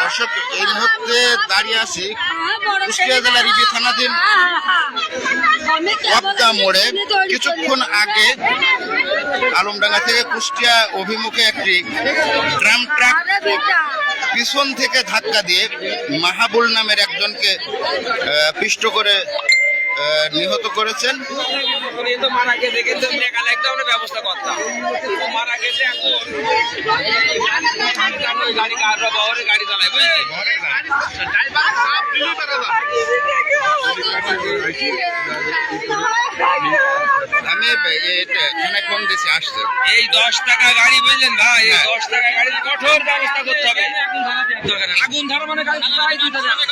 দর্শক, এই মুহূর্তে দাঁড়িয়ে আছি কুষ্টিয়া জেলার ইবি থানাধীন ওয়াবদা মোড়ে। কিছুক্ষণ আগে আলমডাঙ্গা থেকে কুষ্টিয়া অভিমুখে একটি ট্রাম ট্রাক পিছন থেকে ধাক্কা দিয়ে মাহাবুল নামের একজনকে পিষ্ট করে নিহত করেছেন। ব্যবস্থা করতাম মারা গেছে, গাড়ি চালায় আমি এখানে ফোন দিয়েছি, আসছে। এই 10 টাকা গাড়ি বুঝলেন ভাই, এই 10 টাকা গাড়ির কঠোর ব্যবস্থা করতে হবে। আগুন ধরা মানে গাড়ি দিতে হবে।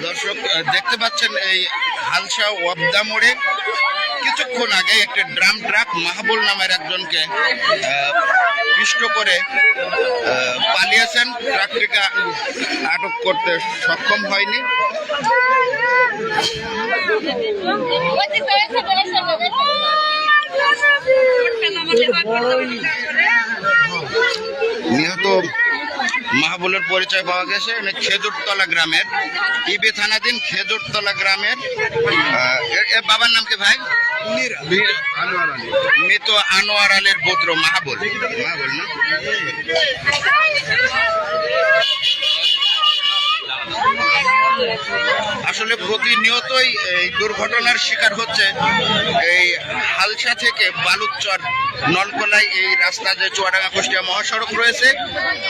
দর্শক, দেখতে পাচ্ছেন এই হালসা ওয়াবদা মোড়ে কিছুক্ষণ আগে একটি ড্রাম ট্রাক মাহবুল নামের একজনকে পিষ্ট করে পালিয়েছেন। ট্রাকটিকে আটক করতে সক্ষম হয়নি। নিহত মাহবুলের পরিচয় পাওয়া গেছে খেজুরতলা গ্রামের, ইবি থানাধীন খেজুরতলা গ্রামের। এর বাবার নাম কি ভাই? মৃত আনোয়ার আলীর পুত্র মাহবুল। মাহবুল না? আসলে প্রতিনিয়তই এই দুর্ঘটনার শিকার হচ্ছে এই হালসা থেকে বালুচর নলকোলাই এই রাস্তা, যে চুয়াডাঙ্গা কুষ্টিয়া মহাসড়ক রয়েছে,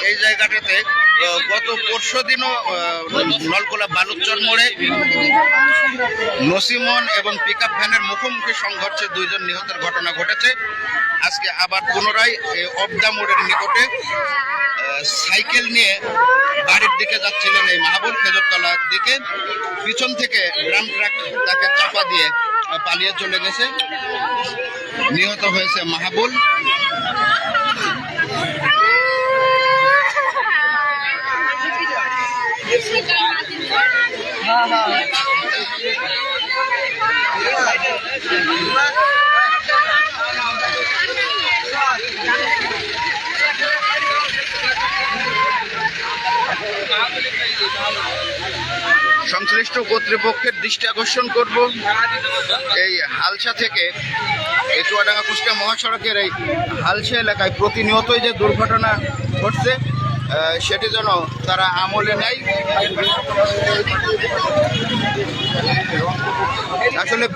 এই জায়গাটাতে গত পরশু দিনও নলকোলা বালুচর মোড়ে নসিমন এবং পিকআপ ভ্যানের মুখোমুখি সংঘর্ষে 2 জন নিহতের ঘটনা ঘটেছে। আজকে আবার পুনরায় এই ওয়াবদা মোড়ের নিকটে সাইকেল নিয়ে বাড়ির দিকে যাচ্ছিলেন এই মাহবুল, খেজুরতলার দিকে। পিছন থেকে ড্রাম ট্রাক তাকে চাপা দিয়ে পালিয়ে চলে গেছে। নিহত হয়েছে মাহবুল। সংশ্লিষ্ট কর্তৃপক্ষের দৃষ্টি আকর্ষণ করব, এই হালসা থেকে এই চুয়াডাঙ্গা কুষ্টিয়া মহাসড়কের এই হালসা এলাকায় প্রতিনিয়তই যে দুর্ঘটনা ঘটছে, সেটি যেন তারা আমলে নেয়। আসলে